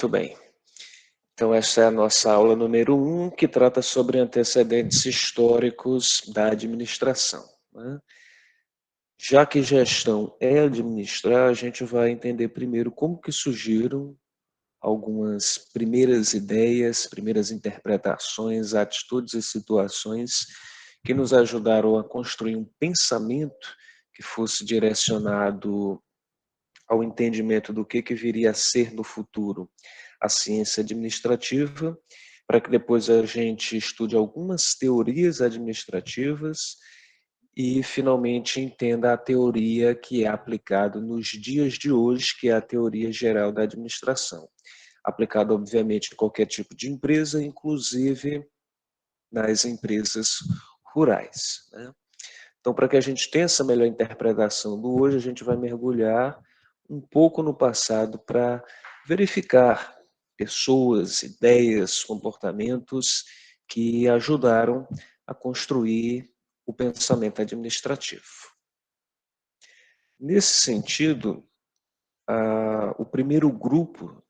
Muito bem. Então, essa é a nossa aula número 1, que trata sobre antecedentes históricos da administração, né? Já que gestão é administrar, a gente vai entender primeiro como que surgiram algumas primeiras ideias, primeiras interpretações, atitudes e situações que nos ajudaram a construir um pensamento que fosse direcionado ao entendimento do que viria a ser no futuro a ciência administrativa, para que depois a gente estude algumas teorias administrativas e finalmente entenda a teoria que é aplicada nos dias de hoje, que é a teoria geral da administração, aplicada obviamente em qualquer tipo de empresa, inclusive nas empresas rurais, né? Então, para que a gente tenha essa melhor interpretação do hoje, a gente vai mergulhar um pouco no passado para verificar pessoas, ideias, comportamentos que ajudaram a construir o pensamento administrativo. Nesse sentido, o primeiro grupo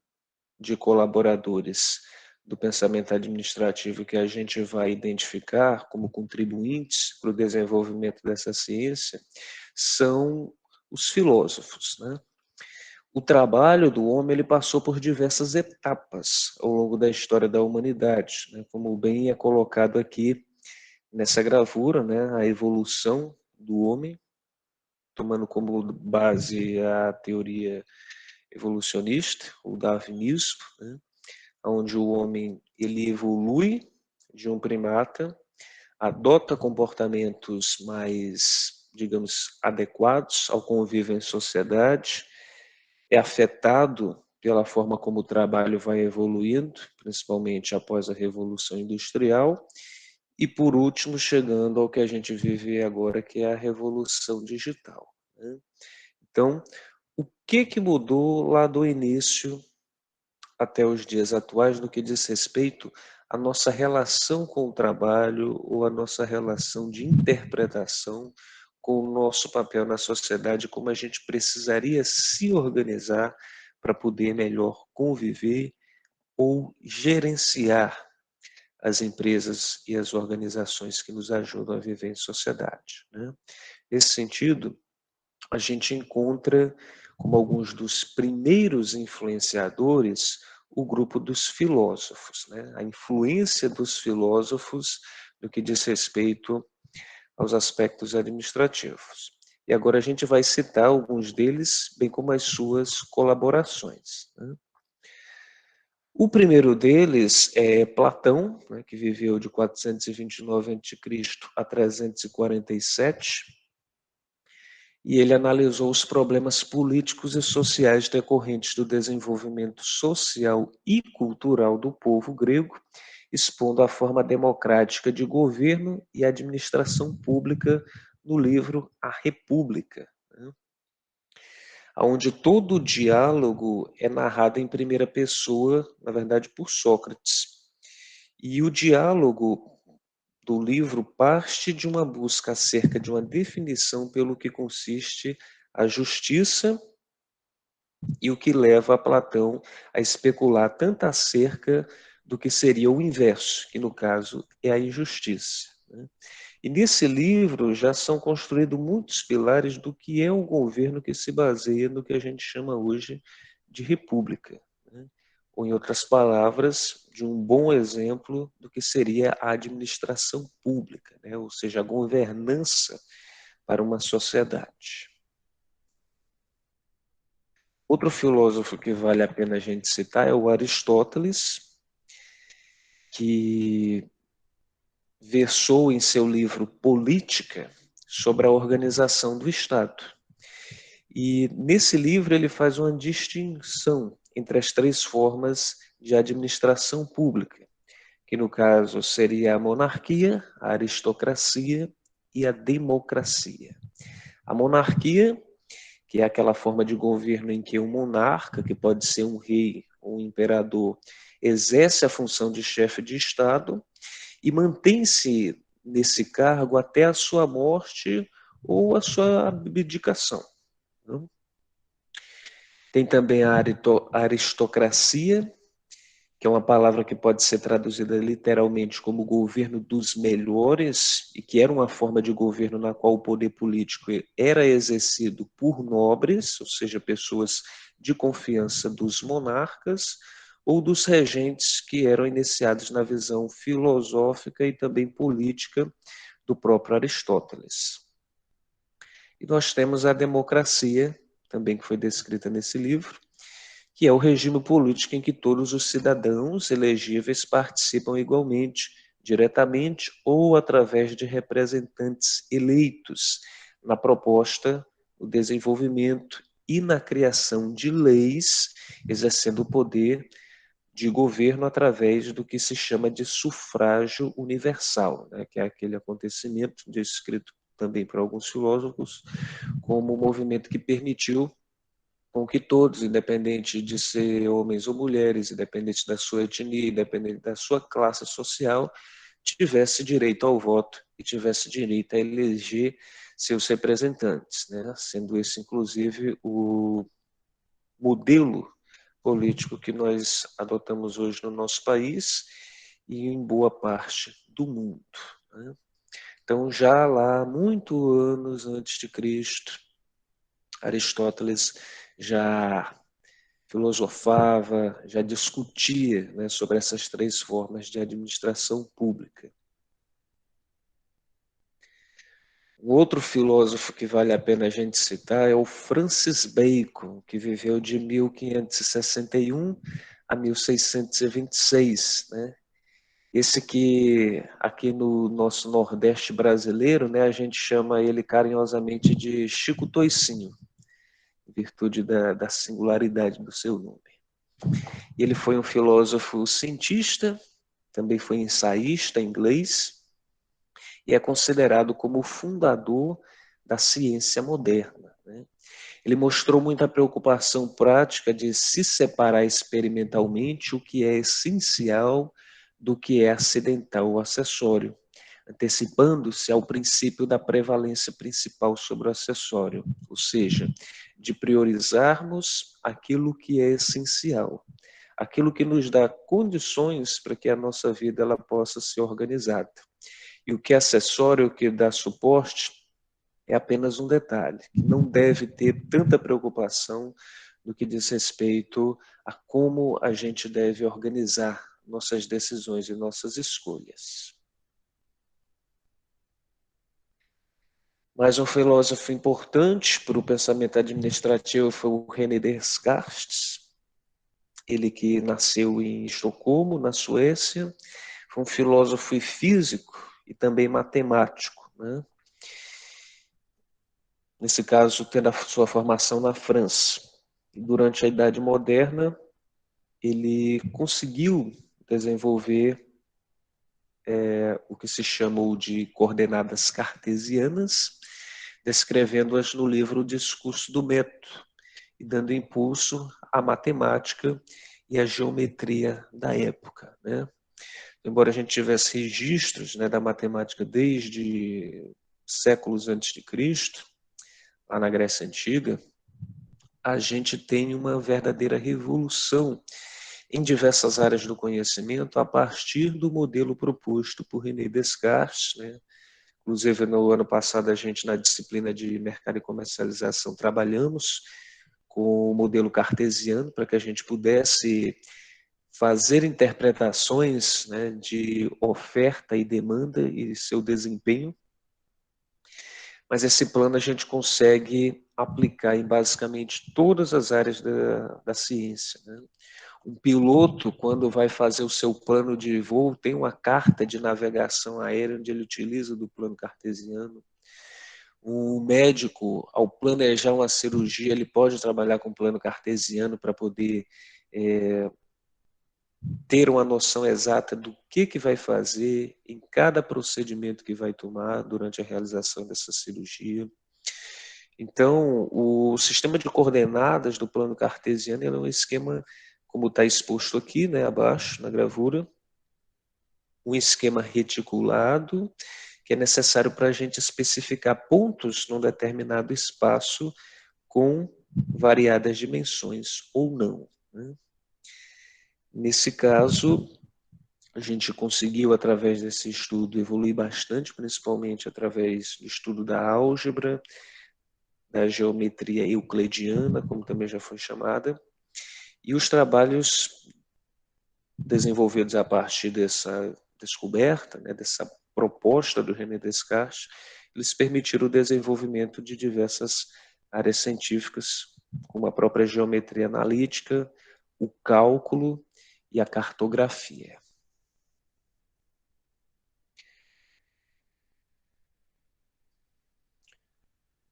de colaboradores do pensamento administrativo que a gente vai identificar como contribuintes para o desenvolvimento dessa ciência são os filósofos, né? O trabalho do homem ele passou por diversas etapas ao longo da história da humanidade, né? Como bem é colocado aqui nessa gravura, né? A evolução do homem, tomando como base a teoria evolucionista, o darwinismo, né? Onde o homem ele evolui de um primata, adota comportamentos mais, digamos, adequados ao convívio em sociedade, é afetado pela forma como o trabalho vai evoluindo, principalmente após a Revolução Industrial, e por último chegando ao que a gente vive agora, que é a Revolução Digital, né? Então, o que mudou lá do início até os dias atuais no que diz respeito à nossa relação com o trabalho ou à nossa relação de interpretação com o nosso papel na sociedade, como a gente precisaria se organizar para poder melhor conviver ou gerenciar as empresas e as organizações que nos ajudam a viver em sociedade, né? Nesse sentido, a gente encontra como alguns dos primeiros influenciadores o grupo dos filósofos, né? A influência dos filósofos no que diz respeito aos aspectos administrativos. E agora a gente vai citar alguns deles, bem como as suas colaborações, né? O primeiro deles é Platão, né, que viveu de 429 a.C. a 347, e ele analisou os problemas políticos e sociais decorrentes do desenvolvimento social e cultural do povo grego, expondo a forma democrática de governo e administração pública no livro A República, né? Onde todo o diálogo é narrado em primeira pessoa, na verdade por Sócrates. E o diálogo do livro parte de uma busca acerca de uma definição pelo que consiste a justiça e o que leva a Platão a especular tanto acerca do que seria o inverso, que no caso é a injustiça, né? E nesse livro já são construídos muitos pilares do que é um governo que se baseia no que a gente chama hoje de república, né? Ou, em outras palavras, de um bom exemplo do que seria a administração pública, né? Ou seja, a governança para uma sociedade. Outro filósofo que vale a pena a gente citar é o Aristóteles, que versou em seu livro Política sobre a organização do Estado. E nesse livro ele faz uma distinção entre as três formas de administração pública, que no caso seria a monarquia, a aristocracia e a democracia. A monarquia, que é aquela forma de governo em que o monarca, que pode ser um rei ou um imperador, exerce a função de chefe de Estado e mantém-se nesse cargo até a sua morte ou a sua abdicação. Tem também a aristocracia, que é uma palavra que pode ser traduzida literalmente como governo dos melhores, e que era uma forma de governo na qual o poder político era exercido por nobres, ou seja, pessoas de confiança dos monarcas, ou dos regentes que eram iniciados na visão filosófica e também política do próprio Aristóteles. E nós temos a democracia, também que foi descrita nesse livro, que é o regime político em que todos os cidadãos elegíveis participam igualmente, diretamente ou através de representantes eleitos, na proposta, no desenvolvimento e na criação de leis, exercendo o poder de governo através do que se chama de sufrágio universal, né, que é aquele acontecimento descrito também por alguns filósofos como um movimento que permitiu com que todos, independente de ser homens ou mulheres, independente da sua etnia, independente da sua classe social, tivesse direito ao voto e tivesse direito a eleger seus representantes, né? Sendo esse, inclusive, o modelo político que nós adotamos hoje no nosso país e em boa parte do mundo, né? Então, já lá, muito anos antes de Cristo, Aristóteles já filosofava, já discutia, né, sobre essas três formas de administração pública. Um outro filósofo que vale a pena a gente citar é o Francis Bacon, que viveu de 1561 a 1626, né? Esse que aqui no nosso Nordeste brasileiro, né, a gente chama ele carinhosamente de Chico Toicinho, em virtude da singularidade do seu nome. Ele foi um filósofo cientista, também foi ensaísta inglês e é considerado como o fundador da ciência moderna, né? Ele mostrou muita preocupação prática de se separar experimentalmente o que é essencial do que é acidental ou acessório, antecipando-se ao princípio da prevalência principal sobre o acessório, ou seja, de priorizarmos aquilo que é essencial, aquilo que nos dá condições para que a nossa vida ela possa ser organizada. E o que é acessório, o que dá suporte, é apenas um detalhe, que não deve ter tanta preocupação no que diz respeito a como a gente deve organizar nossas decisões e nossas escolhas. Mais um filósofo importante para o pensamento administrativo foi o René Descartes, ele que nasceu em Estocolmo, na Suécia, foi um filósofo e físico e também matemático, né? Nesse caso, tendo a sua formação na França. E durante a Idade Moderna, ele conseguiu desenvolver o que se chamou de coordenadas cartesianas, descrevendo-as no livro O Discurso do Método, e dando impulso à matemática e à geometria da época, né? Embora a gente tivesse registros, né, da matemática desde séculos antes de Cristo, lá na Grécia Antiga, a gente tem uma verdadeira revolução em diversas áreas do conhecimento a partir do modelo proposto por René Descartes, né? Inclusive, no ano passado, a gente, na disciplina de mercado e comercialização, trabalhamos com o modelo cartesiano para que a gente pudesse fazer interpretações, né, de oferta e demanda e seu desempenho, mas esse plano a gente consegue aplicar em basicamente todas as áreas da ciência, né? Um piloto, quando vai fazer o seu plano de voo, tem uma carta de navegação aérea onde ele utiliza do plano cartesiano. Um médico, ao planejar uma cirurgia, ele pode trabalhar com plano cartesiano para poder ter uma noção exata do que vai fazer em cada procedimento que vai tomar durante a realização dessa cirurgia. Então, o sistema de coordenadas do plano cartesiano é um esquema, como está exposto aqui, né, abaixo na gravura, um esquema reticulado, que é necessário para a gente especificar pontos num determinado espaço com variadas dimensões ou não, né? Nesse caso, a gente conseguiu, através desse estudo, evoluir bastante, principalmente através do estudo da álgebra, da geometria euclidiana, como também já foi chamada, e os trabalhos desenvolvidos a partir dessa descoberta, né, dessa proposta do René Descartes, eles permitiram o desenvolvimento de diversas áreas científicas, como a própria geometria analítica, o cálculo e a cartografia.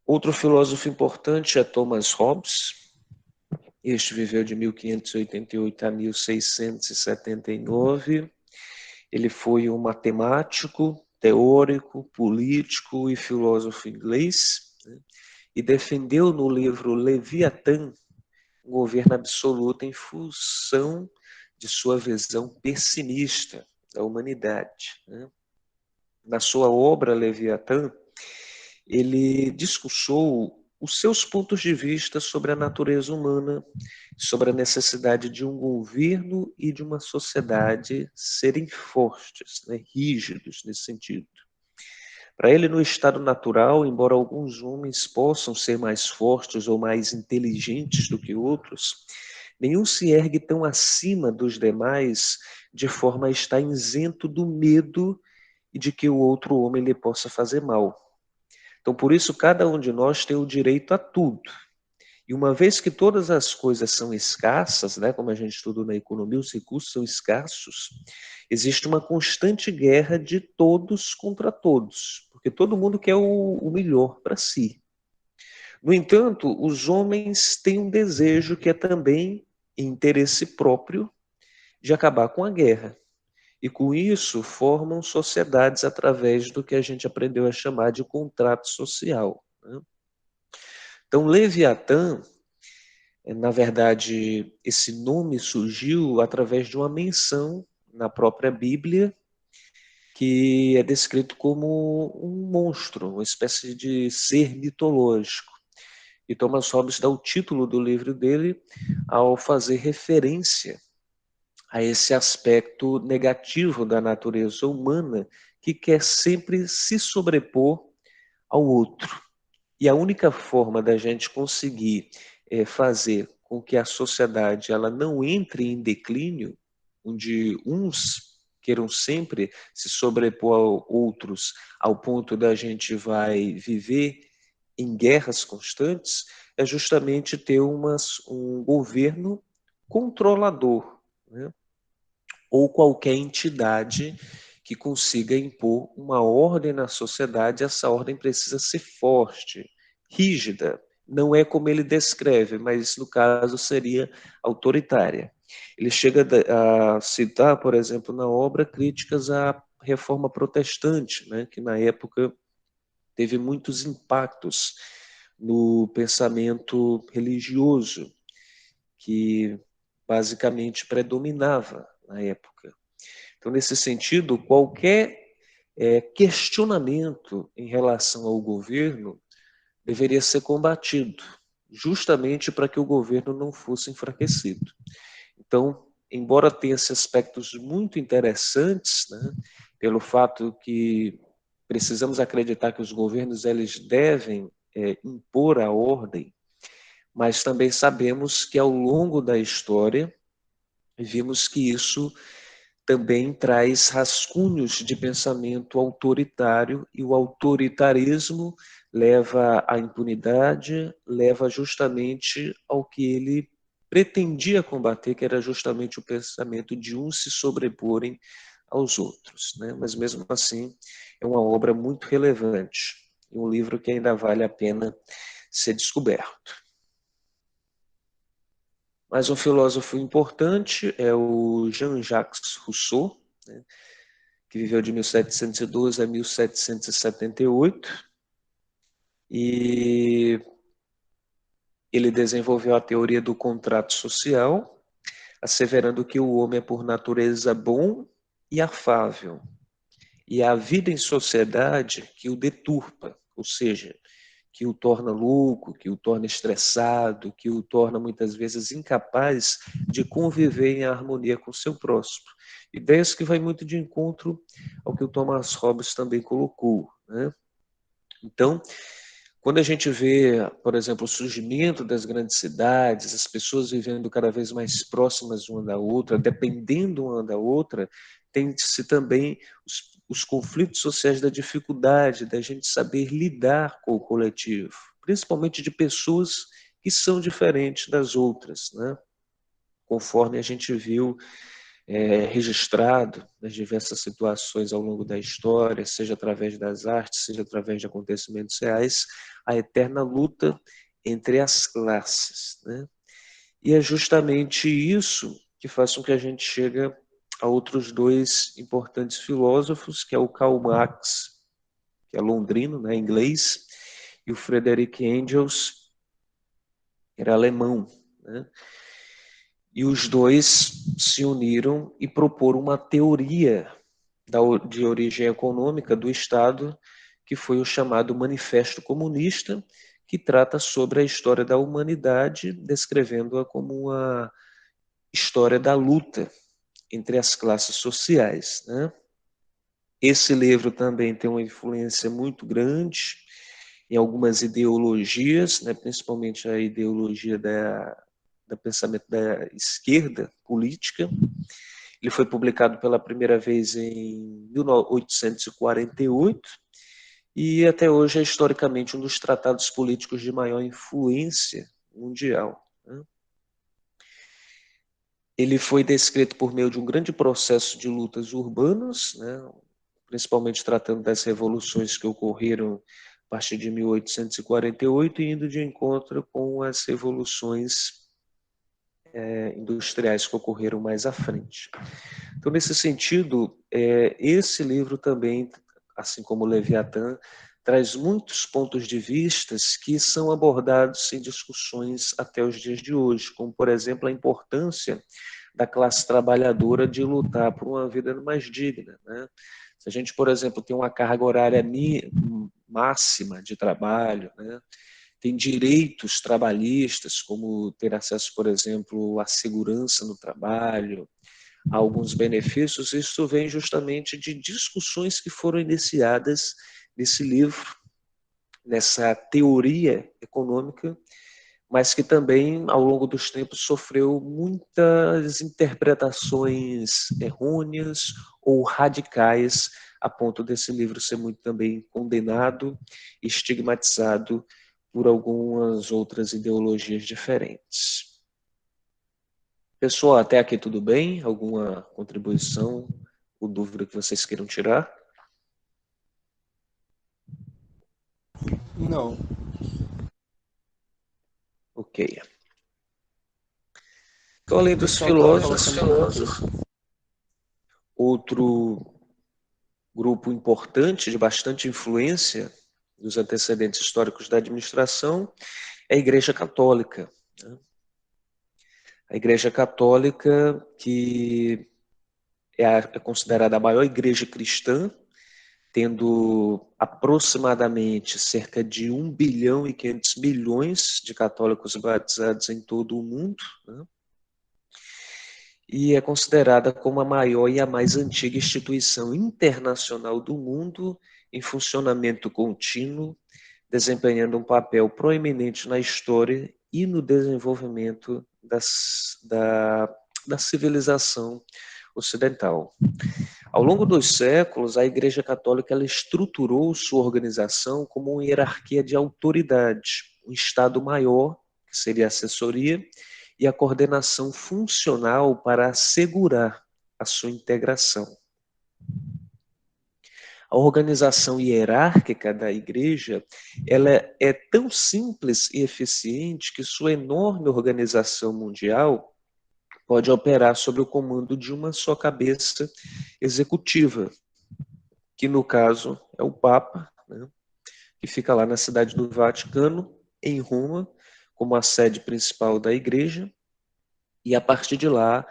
Outro filósofo importante é Thomas Hobbes. Este viveu de 1588 a 1679. Ele foi um matemático, teórico, político e filósofo inglês, né? E defendeu no livro Leviatã um governo absoluto em função de sua visão pessimista da humanidade, né? Na sua obra Leviatã, ele discursou os seus pontos de vista sobre a natureza humana, sobre a necessidade de um governo e de uma sociedade serem fortes, né, rígidos nesse sentido. Para ele, no estado natural, embora alguns homens possam ser mais fortes ou mais inteligentes do que outros, nenhum se ergue tão acima dos demais de forma a estar isento do medo e de que o outro homem lhe possa fazer mal. Então, por isso, cada um de nós tem o direito a tudo. E uma vez que todas as coisas são escassas, né, como a gente estudou na economia, os recursos são escassos, existe uma constante guerra de todos contra todos, porque todo mundo quer o melhor para si. No entanto, os homens têm um desejo que é também interesse próprio de acabar com a guerra. E com isso formam sociedades através do que a gente aprendeu a chamar de contrato social, né? Então, Leviatã, na verdade, esse nome surgiu através de uma menção na própria Bíblia, que é descrito como um monstro, uma espécie de ser mitológico. E Thomas Hobbes dá o título do livro dele ao fazer referência a esse aspecto negativo da natureza humana que quer sempre se sobrepor ao outro. E a única forma da gente conseguir fazer com que a sociedade ela não entre em declínio, onde uns queiram sempre se sobrepor a outros, ao ponto da gente vai viver em guerras constantes, é justamente ter um governo controlador, né? Ou qualquer entidade que consiga impor uma ordem na sociedade, essa ordem precisa ser forte, rígida. Não é como ele descreve, mas no caso seria autoritária. Ele chega a citar, por exemplo, na obra, críticas à reforma protestante, né, que na época teve muitos impactos no pensamento religioso, que basicamente predominava na época. Então, nesse sentido, qualquer questionamento em relação ao governo deveria ser combatido, justamente para que o governo não fosse enfraquecido. Então, embora tenha esses aspectos muito interessantes, né, pelo fato que precisamos acreditar que os governos eles devem impor a ordem, mas também sabemos que ao longo da história vimos que isso também traz rascunhos de pensamento autoritário, e o autoritarismo leva à impunidade, leva justamente ao que ele pretendia combater, que era justamente o pensamento de uns se sobreporem aos outros, né? Mas mesmo assim é uma obra muito relevante, um livro que ainda vale a pena ser descoberto. Mas um filósofo importante é o Jean-Jacques Rousseau, né, que viveu de 1712 a 1778, e ele desenvolveu a teoria do contrato social, asseverando que o homem é por natureza bom e afável, e a vida em sociedade que o deturpa, ou seja, que o torna louco, que o torna estressado, que o torna muitas vezes incapaz de conviver em harmonia com o seu próximo. Ideias que vai muito de encontro ao que o Thomas Hobbes também colocou, né? Então, quando a gente vê, por exemplo, o surgimento das grandes cidades, as pessoas vivendo cada vez mais próximas uma da outra, dependendo uma da outra, tem-se também os conflitos sociais da dificuldade da gente saber lidar com o coletivo, principalmente de pessoas que são diferentes das outras, né? Conforme a gente viu registrado nas diversas situações ao longo da história, seja através das artes, seja através de acontecimentos reais, a eterna luta entre as classes, né? E é justamente isso que faz com que a gente chegue a outros dois importantes filósofos, que é o Karl Marx, que é londrino, né, inglês, e o Friedrich Engels, que era alemão, né? E os dois se uniram e proporam uma teoria de origem econômica do Estado, que foi o chamado Manifesto Comunista, que trata sobre a história da humanidade, descrevendo-a como uma história da luta entre as classes sociais, né? Esse livro também tem uma influência muito grande em algumas ideologias, né, principalmente a ideologia da pensamento da esquerda política. Ele foi publicado pela primeira vez em 1848 e até hoje é historicamente um dos tratados políticos de maior influência mundial, né? Ele foi descrito por meio de um grande processo de lutas urbanas, né, principalmente tratando das revoluções que ocorreram a partir de 1848 e indo de encontro com as revoluções industriais que ocorreram mais à frente. Então, nesse sentido, esse livro também, assim como o Leviatã, traz muitos pontos de vistas que são abordados em discussões até os dias de hoje, como, por exemplo, a importância da classe trabalhadora de lutar por uma vida mais digna, né? Se a gente, por exemplo, tem uma carga horária máxima de trabalho, né? Tem direitos trabalhistas, como ter acesso, por exemplo, à segurança no trabalho, a alguns benefícios, isso vem justamente de discussões que foram iniciadas nesse livro, nessa teoria econômica, mas que também, ao longo dos tempos, sofreu muitas interpretações errôneas ou radicais, a ponto desse livro ser muito também condenado e estigmatizado por algumas outras ideologias diferentes. Pessoal, até aqui tudo bem? Alguma contribuição ou dúvida que vocês queiram tirar? Não. Ok. Então, além O dos pessoal estava filósofos, outro grupo importante, de bastante influência dos antecedentes históricos da administração, é a Igreja Católica. A Igreja Católica, que é considerada a maior igreja cristã, tendo aproximadamente cerca de 1 bilhão e 500 milhões de católicos batizados em todo o mundo, né? E é considerada como a maior e a mais antiga instituição internacional do mundo em funcionamento contínuo, desempenhando um papel proeminente na história e no desenvolvimento da civilização ocidental. Ao longo dos séculos, a Igreja Católica ela estruturou sua organização como uma hierarquia de autoridade, um Estado maior, que seria a assessoria, e a coordenação funcional para assegurar a sua integração. A organização hierárquica da igreja, ela é tão simples e eficiente que sua enorme organização mundial pode operar sob o comando de uma só cabeça executiva, que no caso é o Papa, né, que fica lá na cidade do Vaticano, em Roma, como a sede principal da igreja, e a partir de lá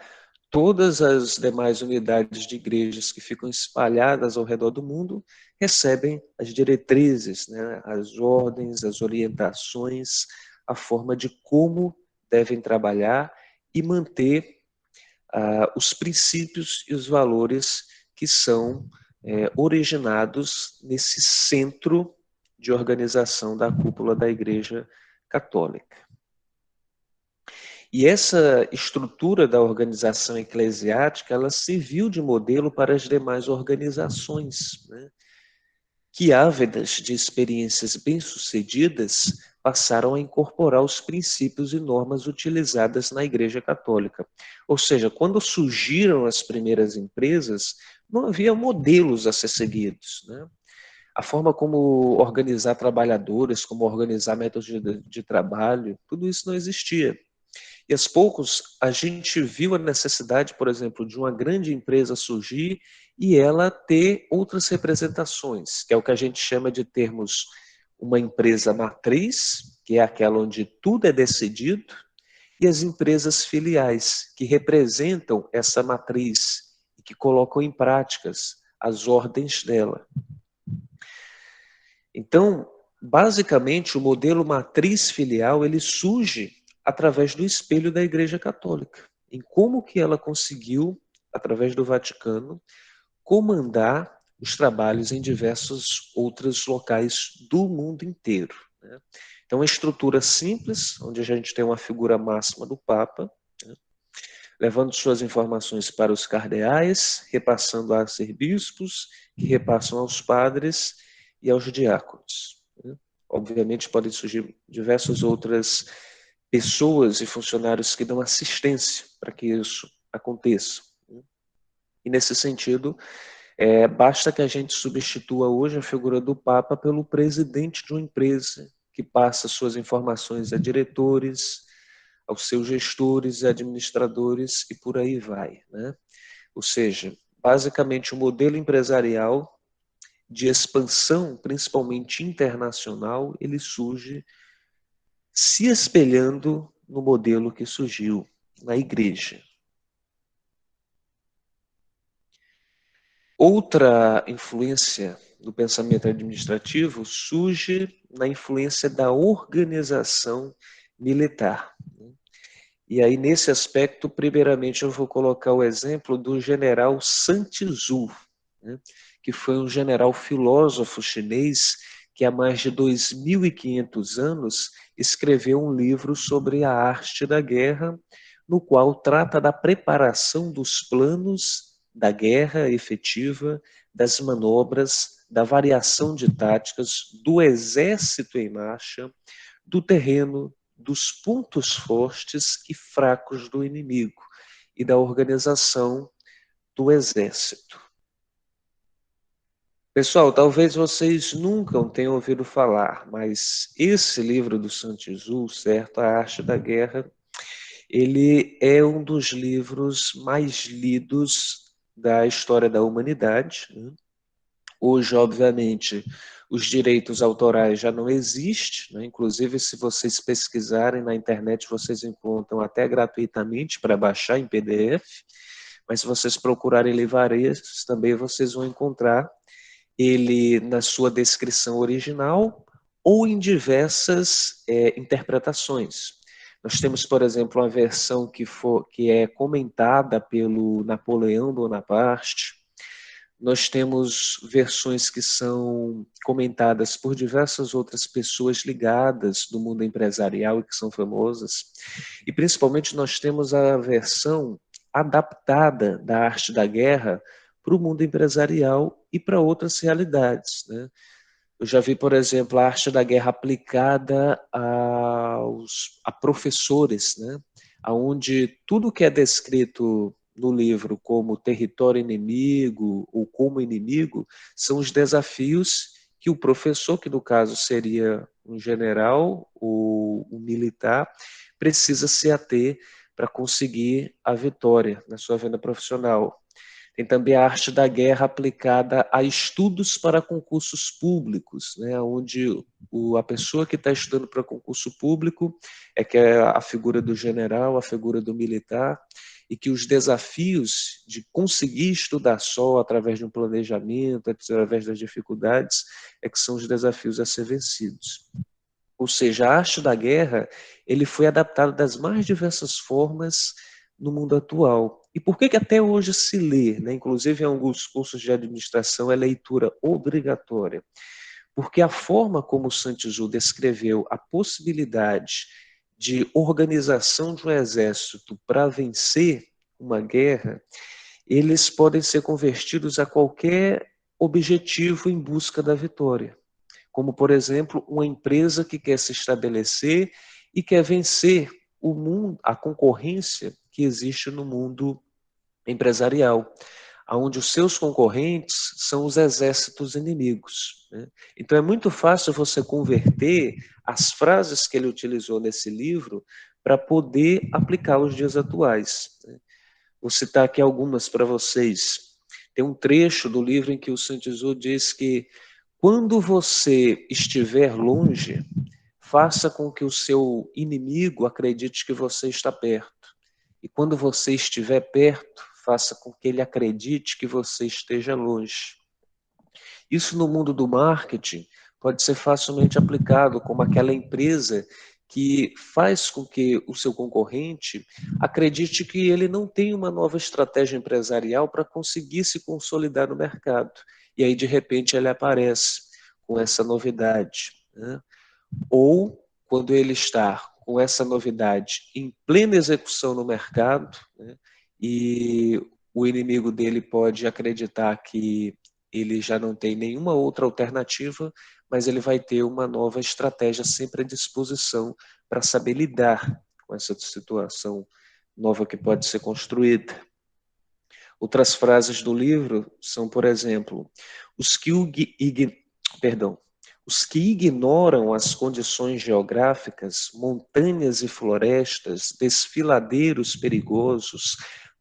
todas as demais unidades de igrejas que ficam espalhadas ao redor do mundo recebem as diretrizes, né, as ordens, as orientações, a forma de como devem trabalhar e manter os princípios e os valores que são originados nesse centro de organização da cúpula da Igreja Católica. E essa estrutura da organização eclesiástica, ela serviu de modelo para as demais organizações, né, que ávidas de experiências bem-sucedidas passaram a incorporar os princípios e normas utilizadas na Igreja Católica. Ou seja, quando surgiram as primeiras empresas, não havia modelos a ser seguidos, né? A forma como organizar trabalhadores, como organizar métodos de trabalho, tudo isso não existia. E aos poucos a gente viu a necessidade, por exemplo, de uma grande empresa surgir e ela ter outras representações, que é o que a gente chama de termos uma empresa matriz, que é aquela onde tudo é decidido, e as empresas filiais, que representam essa matriz e que colocam em práticas as ordens dela. Então, basicamente, o modelo matriz filial, ele surge através do espelho da Igreja Católica, em como que ela conseguiu, através do Vaticano, comandar os trabalhos em diversos outros locais do mundo inteiro, né? Então, uma estrutura simples, onde a gente tem uma figura máxima do Papa, né, levando suas informações para os cardeais, repassando a arcebispos, que repassam aos padres e aos diáconos, né? Obviamente, podem surgir diversas outras pessoas e funcionários que dão assistência para que isso aconteça, né? E, nesse sentido, basta que a gente substitua hoje a figura do Papa pelo presidente de uma empresa, que passa suas informações a diretores, aos seus gestores e administradores e por aí vai, né? Ou seja, basicamente o modelo empresarial de expansão, principalmente internacional, ele surge se espelhando no modelo que surgiu na igreja. Outra influência do pensamento administrativo surge na influência da organização militar. E aí, nesse aspecto, primeiramente, eu vou colocar o exemplo do general Sun Tzu, né, que foi um general filósofo chinês que há mais de 2.500 anos escreveu um livro sobre a arte da guerra, no qual trata da preparação dos planos da guerra efetiva, das manobras, da variação de táticas, do exército em marcha, do terreno, dos pontos fortes e fracos do inimigo e da organização do exército. Pessoal, talvez vocês nunca tenham ouvido falar, mas esse livro do Sun Tzu, certo, A Arte da Guerra, ele é um dos livros mais lidos da história da humanidade, né? Hoje, obviamente, os direitos autorais já não existem, né? Inclusive, se vocês pesquisarem na internet, vocês encontram até gratuitamente para baixar em PDF, mas se vocês procurarem livrarias, também vocês vão encontrar ele na sua descrição original ou em diversas interpretações. Nós temos, por exemplo, uma versão que é comentada pelo Napoleão Bonaparte. Nós temos versões que são comentadas por diversas outras pessoas ligadas do mundo empresarial e que são famosas. E principalmente nós temos a versão adaptada da arte da guerra para o mundo empresarial e para outras realidades, né? Eu já vi, por exemplo, a arte da guerra aplicada a professores, né? Onde tudo que é descrito no livro como território inimigo ou como inimigo são os desafios que o professor, que no caso seria um general ou um militar, precisa se ater para conseguir a vitória na sua vida profissional. Tem também a arte da guerra aplicada a estudos para concursos públicos, né, onde a pessoa que está estudando para concurso público é que é a figura do general, a figura do militar, e que os desafios de conseguir estudar só através de um planejamento, através das dificuldades, é que são os desafios a ser vencidos. Ou seja, a arte da guerra, ele foi adaptado das mais diversas formas no mundo atual. E por que até hoje se lê, né? Inclusive em alguns cursos de administração é leitura obrigatória? Porque a forma como Sun Tzu descreveu a possibilidade de organização de um exército para vencer uma guerra, eles podem ser convertidos a qualquer objetivo em busca da vitória. Como, por exemplo, uma empresa que quer se estabelecer e quer vencer o mundo, a concorrência que existe no mundo empresarial, onde os seus concorrentes são os exércitos inimigos. Né? Então é muito fácil você converter as frases que ele utilizou nesse livro para poder aplicar aos dias atuais. Né? Vou citar aqui algumas para vocês. Tem um trecho do livro em que o Sun Tzu diz que quando você estiver longe, faça com que o seu inimigo acredite que você está perto. E quando você estiver perto, faça com que ele acredite que você esteja longe. Isso no mundo do marketing pode ser facilmente aplicado como aquela empresa que faz com que o seu concorrente acredite que ele não tem uma nova estratégia empresarial para conseguir se consolidar no mercado. E aí, de repente, ele aparece com essa novidade. Né? Ou quando ele está com essa novidade em plena execução no mercado, né, e o inimigo dele pode acreditar que ele já não tem nenhuma outra alternativa, mas ele vai ter uma nova estratégia sempre à disposição para saber lidar com essa situação nova que pode ser construída. Outras frases do livro são, por exemplo, os que os que ignoram as condições geográficas, montanhas e florestas, desfiladeiros perigosos,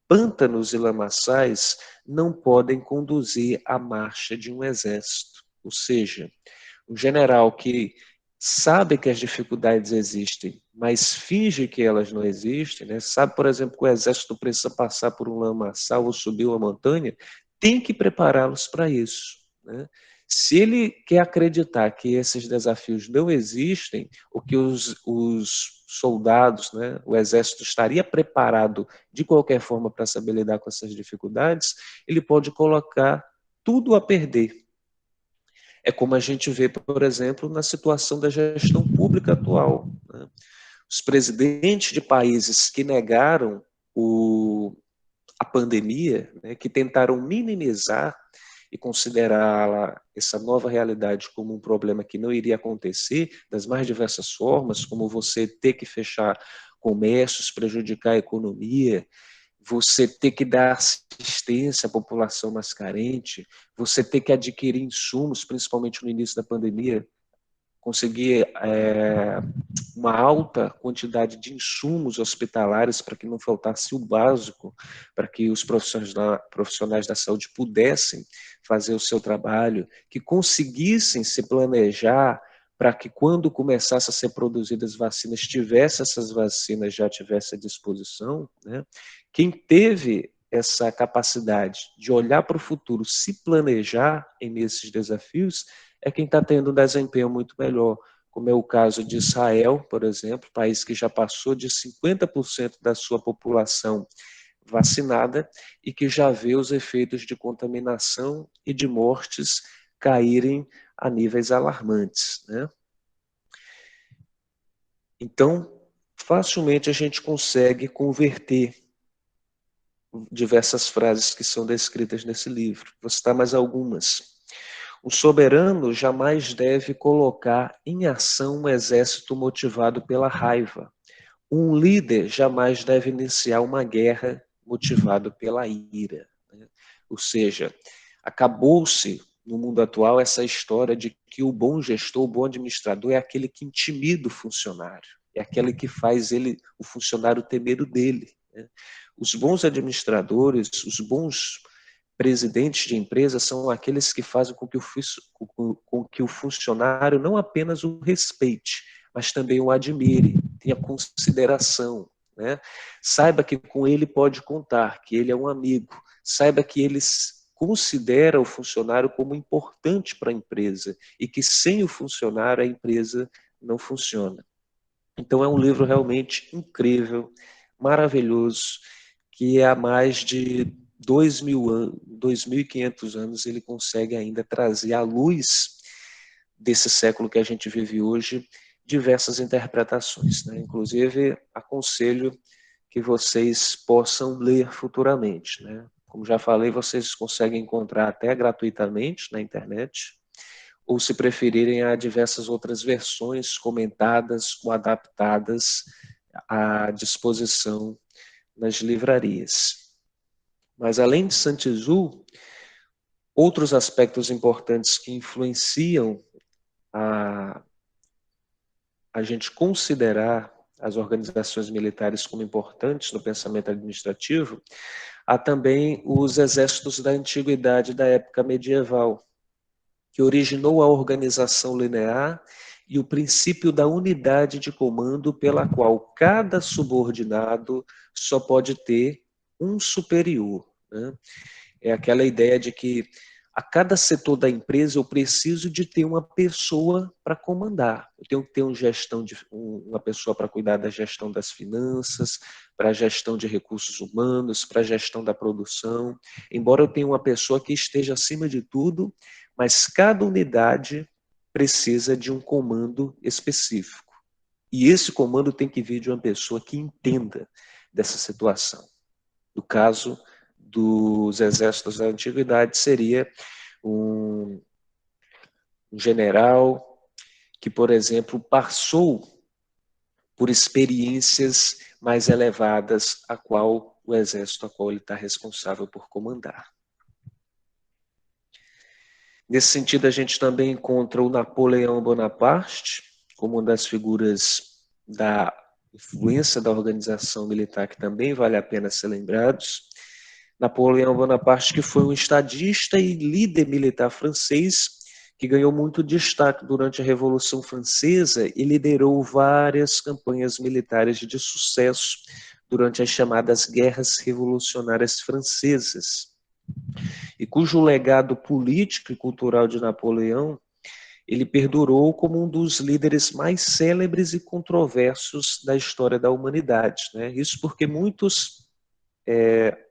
pântanos e lamaçais, não podem conduzir a marcha de um exército. Ou seja, um general que sabe que as dificuldades existem, mas finge que elas não existem, né? Sabe, por exemplo, que o exército precisa passar por um lamaçal ou subir uma montanha, tem que prepará-los para isso. Né? Se ele quer acreditar que esses desafios não existem, ou que os soldados, né, o exército estaria preparado de qualquer forma para saber lidar com essas dificuldades, ele pode colocar tudo a perder. É como a gente vê, por exemplo, na situação da gestão pública atual. Né? Os presidentes de países que negaram a pandemia, né, que tentaram minimizar e considerá-la, essa nova realidade, como um problema que não iria acontecer, das mais diversas formas, como você ter que fechar comércios, prejudicar a economia, você ter que dar assistência à população mais carente, você ter que adquirir insumos, principalmente no início da pandemia, conseguir uma alta quantidade de insumos hospitalares para que não faltasse o básico, para que os profissionais da saúde pudessem fazer o seu trabalho, que conseguissem se planejar para que quando começasse a ser produzidas vacinas, tivesse essas vacinas, já tivesse à disposição. Né? Quem teve essa capacidade de olhar para o futuro, se planejar nesses desafios, é quem está tendo um desempenho muito melhor, como é o caso de Israel, por exemplo, país que já passou de 50% da sua população vacinada e que já vê os efeitos de contaminação e de mortes caírem a níveis alarmantes. Né? Então, facilmente a gente consegue converter diversas frases que são descritas nesse livro. Vou citar mais algumas. O soberano jamais deve colocar em ação um exército motivado pela raiva. Um líder jamais deve iniciar uma guerra motivado pela ira. Né? Ou seja, acabou-se no mundo atual essa história de que o bom gestor, o bom administrador é aquele que intimida o funcionário, é aquele que faz o funcionário ter medo dele. Né? Os bons administradores, os bons presidentes de empresas são aqueles que fazem com que o funcionário não apenas o respeite, mas também o admire, tenha consideração. né? Saiba que com ele pode contar, que ele é um amigo. Saiba que ele considera o funcionário como importante para a empresa e que sem o funcionário a empresa não funciona. Então é um livro realmente incrível, maravilhoso, que há mais de 2.000 anos, 2.500 anos ele consegue ainda trazer à luz desse século que a gente vive hoje diversas interpretações, né? Inclusive aconselho que vocês possam ler futuramente, né? Como já falei, vocês conseguem encontrar até gratuitamente na internet, ou se preferirem, há diversas outras versões comentadas ou adaptadas à disposição nas livrarias. Mas além de Santizu, outros aspectos importantes que influenciam a gente considerar as organizações militares como importantes no pensamento administrativo, há também os exércitos da antiguidade da época medieval, que originou a organização linear e o princípio da unidade de comando pela qual cada subordinado só pode ter um superior, né? É aquela ideia de que a cada setor da empresa eu preciso de ter uma pessoa para comandar. Eu tenho que ter uma pessoa para cuidar da gestão das finanças, para a gestão de recursos humanos, para a gestão da produção. Embora eu tenha uma pessoa que esteja acima de tudo, mas cada unidade precisa de um comando específico. E esse comando tem que vir de uma pessoa que entenda dessa situação. No caso dos exércitos da antiguidade, seria um general que, por exemplo, passou por experiências mais elevadas a qual o exército a qual ele está responsável por comandar. Nesse sentido, a gente também encontra o Napoleão Bonaparte como uma das figuras da influência da organização militar que também vale a pena ser lembrados. Napoleão Bonaparte, que foi um estadista e líder militar francês, que ganhou muito destaque durante a Revolução Francesa e liderou várias campanhas militares de sucesso durante as chamadas Guerras Revolucionárias Francesas, e cujo legado político e cultural de Napoleão ele perdurou como um dos líderes mais célebres e controversos da história da humanidade, né? Isso porque muitos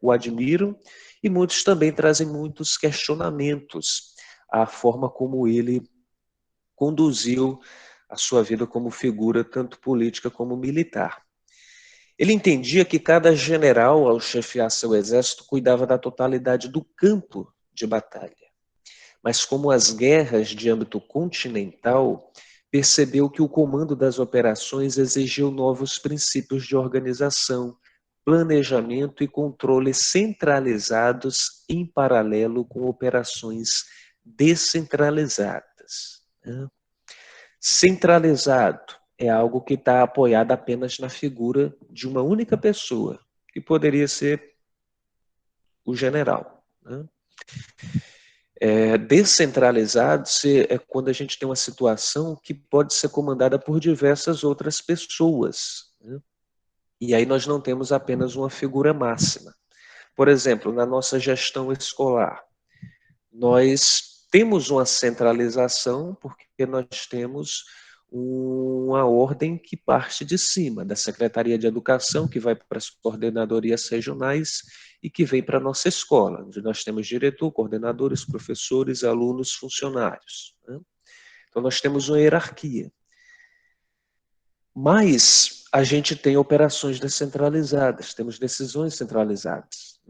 o admiram e muitos também trazem muitos questionamentos à forma como ele conduziu a sua vida como figura tanto política como militar. Ele entendia que cada general, ao chefiar seu exército, cuidava da totalidade do campo de batalha. Mas como as guerras de âmbito continental, percebeu que o comando das operações exigiu novos princípios de organização, planejamento e controle centralizados em paralelo com operações descentralizadas. Centralizado é algo que está apoiado apenas na figura de uma única pessoa, que poderia ser o general. Descentralizado é quando a gente tem uma situação que pode ser comandada por diversas outras pessoas. E aí nós não temos apenas uma figura máxima. Por exemplo, na nossa gestão escolar, nós temos uma centralização porque nós temos uma ordem que parte de cima, da Secretaria de Educação, que vai para as coordenadorias regionais e que vem para a nossa escola, onde nós temos diretor, coordenadores, professores, alunos, funcionários. Então, nós temos uma hierarquia. Mas a gente tem operações descentralizadas, temos decisões centralizadas.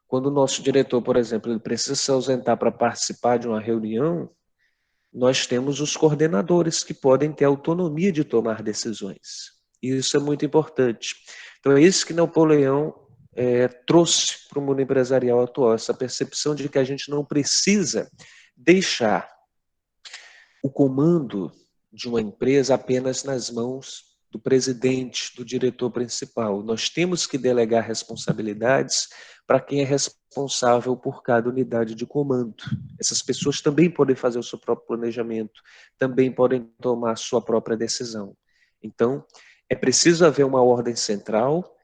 Quando o nosso diretor, por exemplo, ele precisa se ausentar para participar de uma reunião, nós temos os coordenadores que podem ter autonomia de tomar decisões. E isso é muito importante. Então é isso que Napoleão trouxe para o mundo empresarial atual, essa percepção de que a gente não precisa deixar o comando de uma empresa apenas nas mãos do presidente, do diretor principal. Nós temos que delegar responsabilidades para quem é responsável por cada unidade de comando. Essas pessoas também podem fazer o seu próprio planejamento, também podem tomar a sua própria decisão. Então, é preciso haver uma ordem central,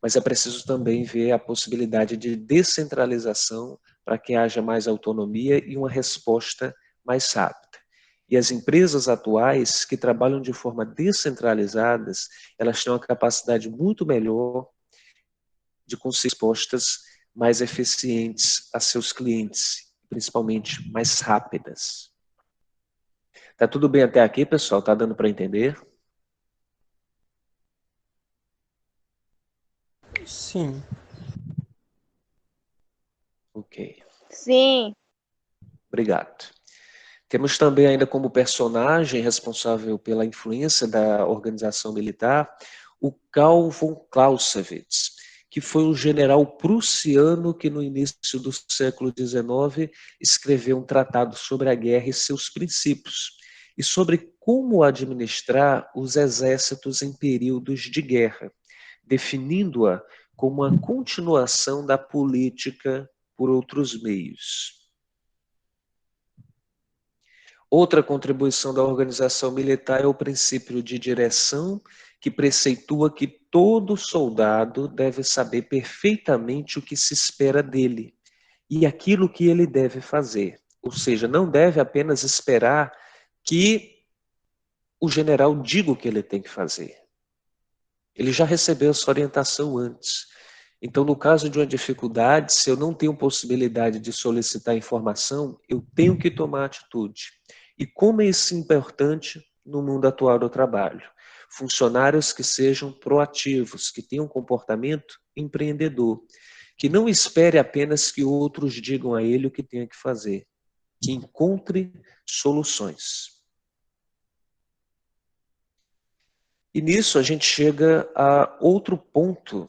mas é preciso também ver a possibilidade de descentralização para que haja mais autonomia e uma resposta mais rápida. E as empresas atuais que trabalham de forma descentralizadas, elas têm uma capacidade muito melhor de conseguir respostas mais eficientes a seus clientes, principalmente mais rápidas. Tá tudo bem até aqui, pessoal? Tá dando para entender? Sim. Ok, Sim. obrigado. Temos também ainda como personagem responsável pela influência da organização militar o Karl von Clausewitz, que foi um general prussiano que no início do século XIX escreveu um tratado sobre a guerra e seus princípios, e sobre como administrar os exércitos em períodos de guerra, definindo-a como uma continuação da política por outros meios. Outra contribuição da organização militar é o princípio de direção, que preceitua que todo soldado deve saber perfeitamente o que se espera dele e aquilo que ele deve fazer. Ou seja, não deve apenas esperar que o general diga o que ele tem que fazer. Ele já recebeu essa orientação antes. Então, no caso de uma dificuldade, se eu não tenho possibilidade de solicitar informação, eu tenho que tomar atitude. E como é isso importante no mundo atual do trabalho? Funcionários que sejam proativos, que tenham um comportamento empreendedor, que não espere apenas que outros digam a ele o que tem que fazer, que encontre soluções. E nisso a gente chega a outro ponto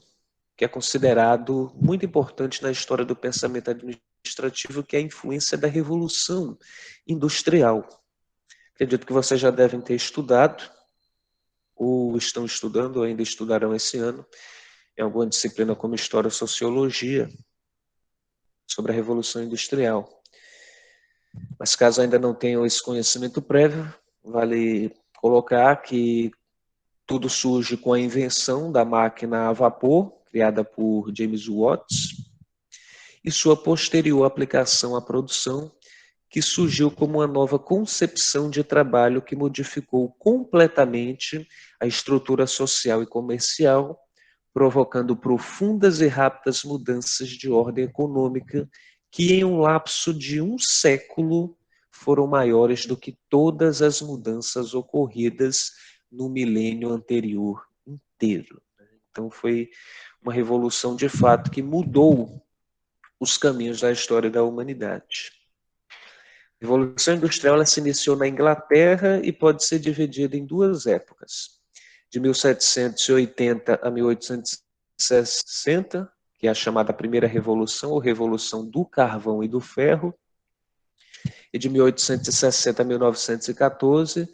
que é considerado muito importante na história do pensamento administrativo, que é a influência da Revolução Industrial. Acredito que vocês já devem ter estudado, ou estão estudando, ou ainda estudarão esse ano, em alguma disciplina como História ou Sociologia, sobre a Revolução Industrial. Mas caso ainda não tenham esse conhecimento prévio, vale colocar que tudo surge com a invenção da máquina a vapor, criada por James Watts, e sua posterior aplicação à produção, que surgiu como uma nova concepção de trabalho que modificou completamente a estrutura social e comercial, provocando profundas e rápidas mudanças de ordem econômica que, em um lapso de um século, foram maiores do que todas as mudanças ocorridas no milênio anterior inteiro. Então, foi uma revolução de fato que mudou os caminhos da história da humanidade. A Revolução Industrial ela se iniciou na Inglaterra e pode ser dividida em duas épocas. De 1780 a 1860, que é a chamada Primeira Revolução, ou Revolução do Carvão e do Ferro, e de 1860 a 1914,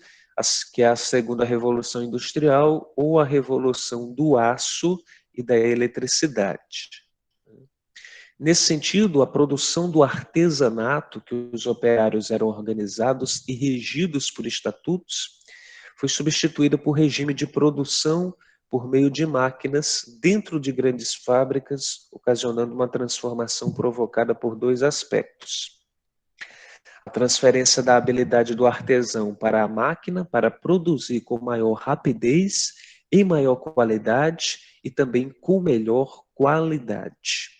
que é a Segunda Revolução Industrial, ou a Revolução do Aço e da Eletricidade. Nesse sentido, a produção do artesanato, que os operários eram organizados e regidos por estatutos, foi substituída por regime de produção por meio de máquinas dentro de grandes fábricas, ocasionando uma transformação provocada por dois aspectos. A transferência da habilidade do artesão para a máquina para produzir com maior rapidez, em maior qualidade e também com melhor qualidade.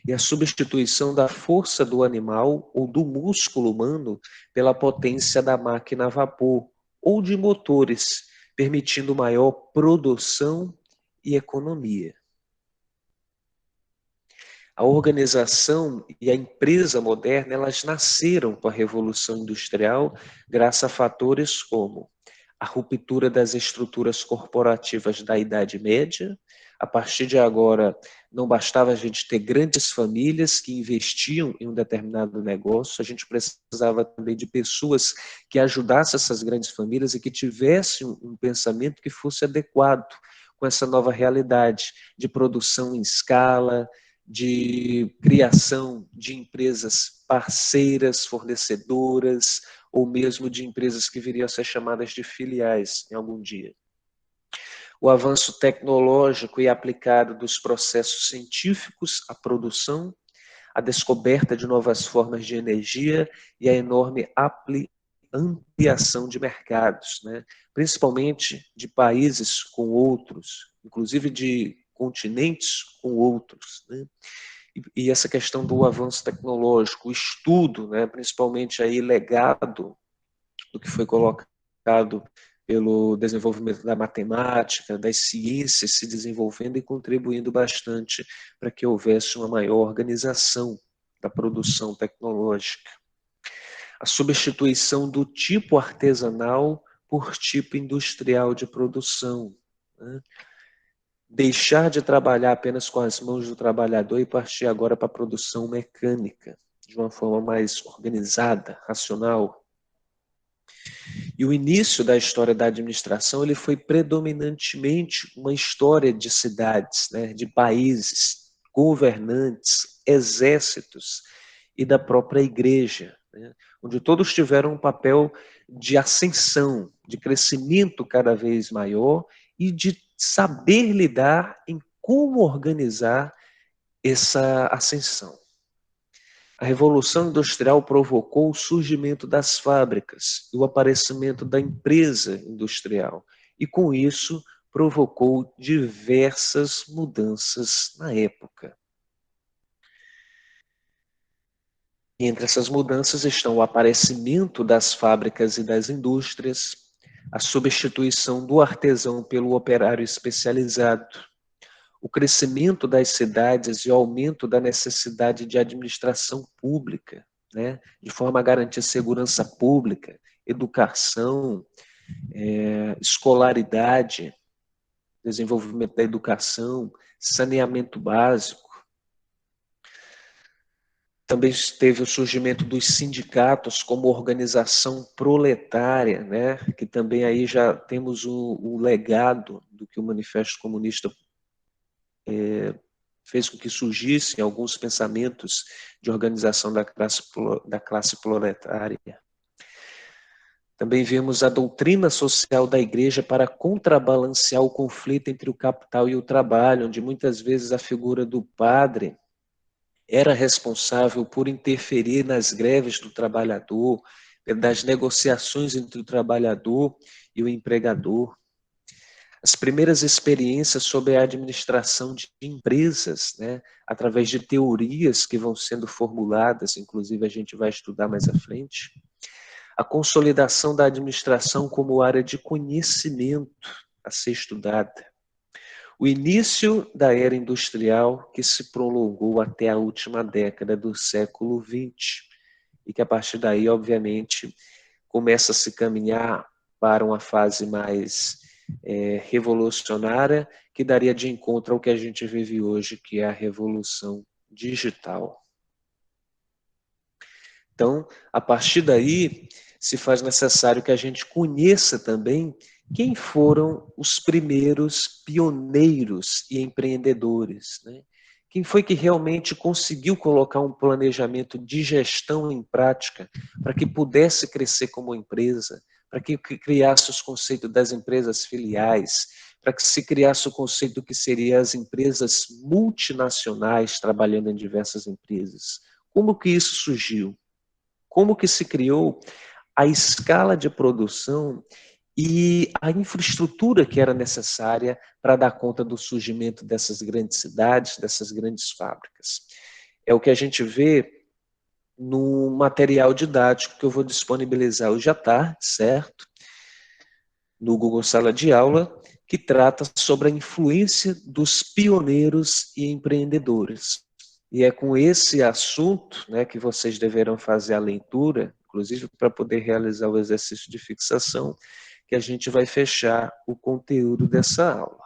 E a substituição da força do animal ou do músculo humano pela potência da máquina a vapor ou de motores, permitindo maior produção e economia. A organização e a empresa moderna, elas nasceram com a Revolução Industrial graças a fatores como a ruptura das estruturas corporativas da Idade Média. A partir de agora, não bastava a gente ter grandes famílias que investiam em um determinado negócio, a gente precisava também de pessoas que ajudassem essas grandes famílias e que tivessem um pensamento que fosse adequado com essa nova realidade de produção em escala, de criação de empresas parceiras, fornecedoras, ou mesmo de empresas que viriam a ser chamadas de filiais em algum dia. o avanço tecnológico e aplicado dos processos científicos à produção, a descoberta de novas formas de energia e a enorme ampliação de mercados, né? Principalmente de países com outros, inclusive de continentes com outros, né? E essa questão do avanço tecnológico, o estudo, né, principalmente aí legado do que foi colocado pelo desenvolvimento da matemática, das ciências se desenvolvendo e contribuindo bastante para que houvesse uma maior organização da produção tecnológica. A substituição do tipo artesanal por tipo industrial de produção, né? Deixar de trabalhar apenas com as mãos do trabalhador e partir agora para a produção mecânica, de uma forma mais organizada, racional. E o início da história da administração ele foi predominantemente uma história de cidades, né, de países, governantes, exércitos e da própria igreja, né, onde todos tiveram um papel de ascensão, de crescimento cada vez maior e de saber lidar em como organizar essa ascensão. A Revolução Industrial provocou o surgimento das fábricas e o aparecimento da empresa industrial, e com isso provocou diversas mudanças na época. E entre essas mudanças estão o aparecimento das fábricas e das indústrias, a substituição do artesão pelo operário especializado, o crescimento das cidades e o aumento da necessidade de administração pública, né, de forma a garantir segurança pública, educação, escolaridade, desenvolvimento da educação, saneamento básico. Também teve o surgimento dos sindicatos como organização proletária, né, que também aí já temos o legado do que o Manifesto Comunista fez com que surgissem alguns pensamentos de organização da classe proletária. Também vimos a doutrina social da igreja para contrabalancear o conflito entre o capital e o trabalho, onde muitas vezes a figura do padre era responsável por interferir nas greves do trabalhador, das negociações entre o trabalhador e o empregador. As primeiras experiências sobre a administração de empresas, né, através de teorias que vão sendo formuladas, inclusive a gente vai estudar mais à frente. A consolidação da administração como área de conhecimento a ser estudada. O início da era industrial que se prolongou até a última década do século XX e que a partir daí, obviamente, começa a se caminhar para uma fase mais revolucionária que daria de encontro ao que a gente vive hoje, que é a revolução digital. Então, a partir daí, se faz necessário que a gente conheça também quem foram os primeiros pioneiros e empreendedores, né? Quem foi que realmente conseguiu colocar um planejamento de gestão em prática para que pudesse crescer como empresa, para que criasse os conceitos das empresas filiais, para que se criasse o conceito que seria as empresas multinacionais trabalhando em diversas empresas. Como que isso surgiu? Como que se criou a escala de produção e a infraestrutura que era necessária para dar conta do surgimento dessas grandes cidades, dessas grandes fábricas. É o que a gente vê no material didático que eu vou disponibilizar hoje à tarde, certo? No Google Sala de Aula, que trata sobre a influência dos pioneiros e empreendedores. E é com esse assunto, né, que vocês deverão fazer a leitura, inclusive para poder realizar o exercício de fixação, que a gente vai fechar o conteúdo dessa aula.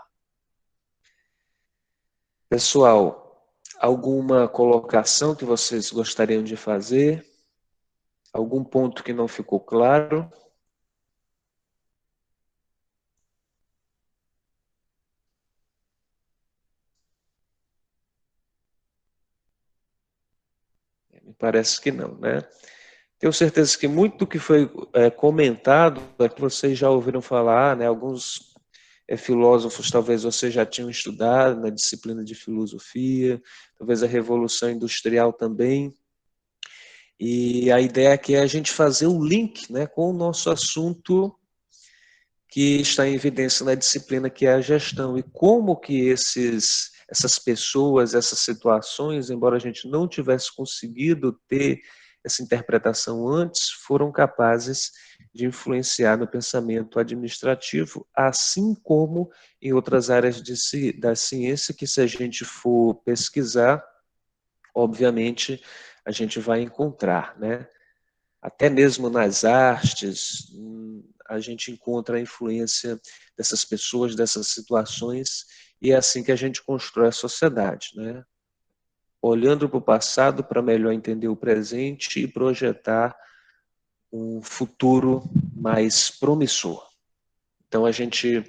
Pessoal, alguma colocação que vocês gostariam de fazer? Algum ponto que não ficou claro? Me parece que não, né? Tenho certeza que muito do que foi comentado é que vocês já ouviram falar, né? Alguns filósofos talvez você já tinha estudado na disciplina de filosofia, talvez a Revolução Industrial também. E a ideia aqui é a gente fazer um link, né, com o nosso assunto que está em evidência na disciplina, que é a gestão, e como que essas pessoas, essas situações, embora a gente não tivesse conseguido ter essa interpretação antes, foram capazes de influenciar no pensamento administrativo, assim como em outras áreas da ciência, que se a gente for pesquisar, obviamente a gente vai encontrar, né? Até mesmo nas artes, a gente encontra a influência dessas pessoas, dessas situações, e é assim que a gente constrói a sociedade, né? Olhando para o passado para melhor entender o presente e projetar um futuro mais promissor. Então, a gente